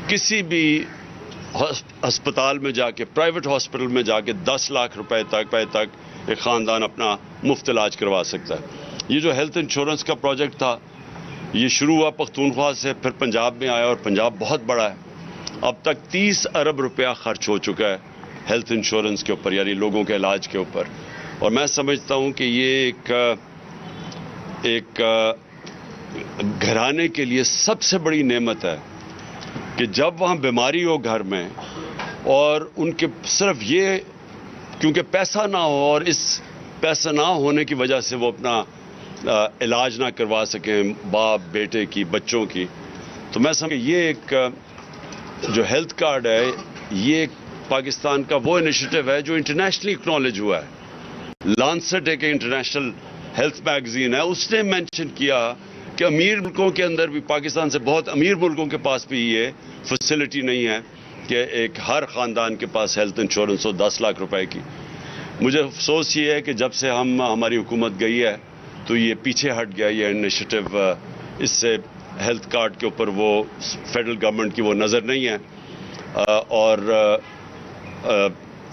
کسی بھی ہسپتال میں جا کے، پرائیویٹ ہاسپٹل میں جا کے 10 لاکھ روپے تک ایک خاندان اپنا مفت علاج کروا سکتا ہے۔ یہ جو ہیلتھ انشورنس کا پروجیکٹ تھا، یہ شروع ہوا پختونخوا سے، پھر پنجاب میں آیا، اور پنجاب بہت بڑا ہے۔ اب تک 30 ارب روپیہ خرچ ہو چکا ہے ہیلتھ انشورنس کے اوپر، یعنی لوگوں کے علاج کے اوپر۔ اور میں سمجھتا ہوں کہ یہ ایک گھرانے کے لیے سب سے بڑی نعمت ہے کہ جب وہاں بیماری ہو گھر میں، اور ان کے صرف یہ کیونکہ پیسہ نہ ہو، اور اس پیسہ نہ ہونے کی وجہ سے وہ اپنا علاج نہ کروا سکیں، باپ بیٹے کی، بچوں کی، تو میں سمجھ یہ ایک جو ہیلتھ کارڈ ہے، یہ پاکستان کا وہ انیشیٹو ہے جو انٹرنیشنلی اکنالج ہوا ہے۔ لانسٹ ایک انٹرنیشنل ہیلتھ میگزین ہے، اس نے مینشن کیا کہ امیر ملکوں کے اندر بھی، پاکستان سے بہت امیر ملکوں کے پاس بھی یہ فیسلٹی نہیں ہے کہ ایک ہر خاندان کے پاس ہیلتھ انشورنس ہو 10 لاکھ روپے کی۔ مجھے افسوس یہ ہے کہ جب سے ہماری حکومت گئی ہے تو یہ پیچھے ہٹ گیا یہ انیشیٹو، اس سے ہیلتھ کارڈ کے اوپر وہ فیڈرل گورنمنٹ کی وہ نظر نہیں ہے، اور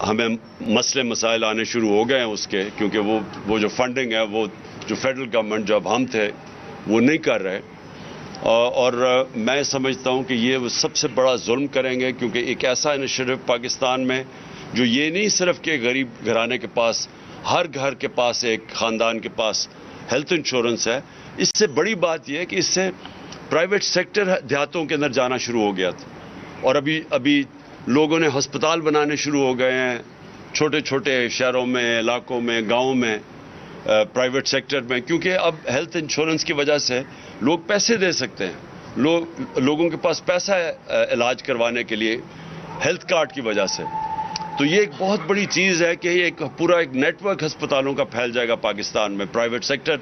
ہمیں مسئلے مسائل آنے شروع ہو گئے ہیں اس کے، کیونکہ وہ جو فنڈنگ ہے، وہ جو فیڈرل گورنمنٹ جب ہم تھے وہ نہیں کر رہے، اور میں سمجھتا ہوں کہ یہ سب سے بڑا ظلم کریں گے، کیونکہ ایک ایسا انیشیٹو پاکستان میں جو یہ نہیں صرف کہ غریب گھرانے کے پاس، ہر گھر کے پاس، ایک خاندان کے پاس ہیلتھ انشورنس ہے، اس سے بڑی بات یہ ہے کہ اس سے پرائیویٹ سیکٹر دیہاتوں کے اندر جانا شروع ہو گیا تھا، اور ابھی لوگوں نے ہسپتال بنانے شروع ہو گئے ہیں چھوٹے چھوٹے شہروں میں، علاقوں میں، گاؤں میں، پرائیویٹ سیکٹر میں، کیونکہ اب ہیلتھ انشورنس کی وجہ سے لوگ پیسے دے سکتے ہیں، لوگوں کے پاس پیسہ ہے علاج کروانے کے لیے ہیلتھ کارڈ کی وجہ سے۔ تو یہ ایک بہت بڑی چیز ہے کہ یہ پورا ایک نیٹ ورک ہسپتالوں کا پھیل جائے گا پاکستان میں، پرائیویٹ سیکٹر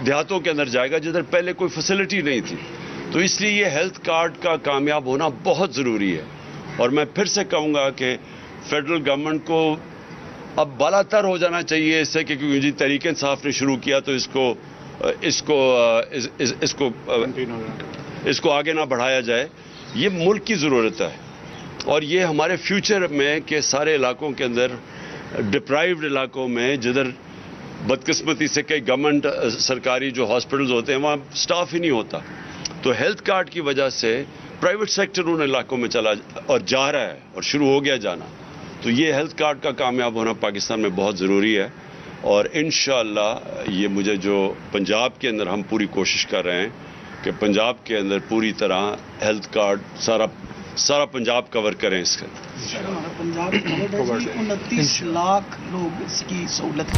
دیہاتوں کے اندر جائے گا جدھر پہلے کوئی فیسلٹی نہیں تھی۔ تو اس لیے یہ ہیلتھ کارڈ کا کامیاب ہونا بہت ضروری ہے، اور میں پھر سے کہوں گا کہ فیڈرل گورنمنٹ کو اب بالا تر ہو جانا چاہیے اس سے، کہ کیونکہ جی تحریک انصاف نے شروع کیا تو اس کو آگے نہ بڑھایا جائے۔ یہ ملک کی ضرورت ہے، اور یہ ہمارے فیوچر میں کہ سارے علاقوں کے اندر، ڈپرائیوڈ علاقوں میں جدھر بدقسمتی سے کئی گورنمنٹ سرکاری جو ہاسپٹلز ہوتے ہیں وہاں سٹاف ہی نہیں ہوتا، تو ہیلتھ کارڈ کی وجہ سے پرائیویٹ سیکٹر ان علاقوں میں چلا اور جا رہا ہے، اور شروع ہو گیا جانا۔ تو یہ ہیلتھ کارڈ کا کامیاب ہونا پاکستان میں بہت ضروری ہے، اور انشاءاللہ یہ مجھے جو پنجاب کے اندر ہم پوری کوشش کر رہے ہیں کہ پنجاب کے اندر پوری طرح ہیلتھ کارڈ سارا پنجاب کور کریں اس کا۔ پنجاب 29 لاکھ لوگ اس کی سہولت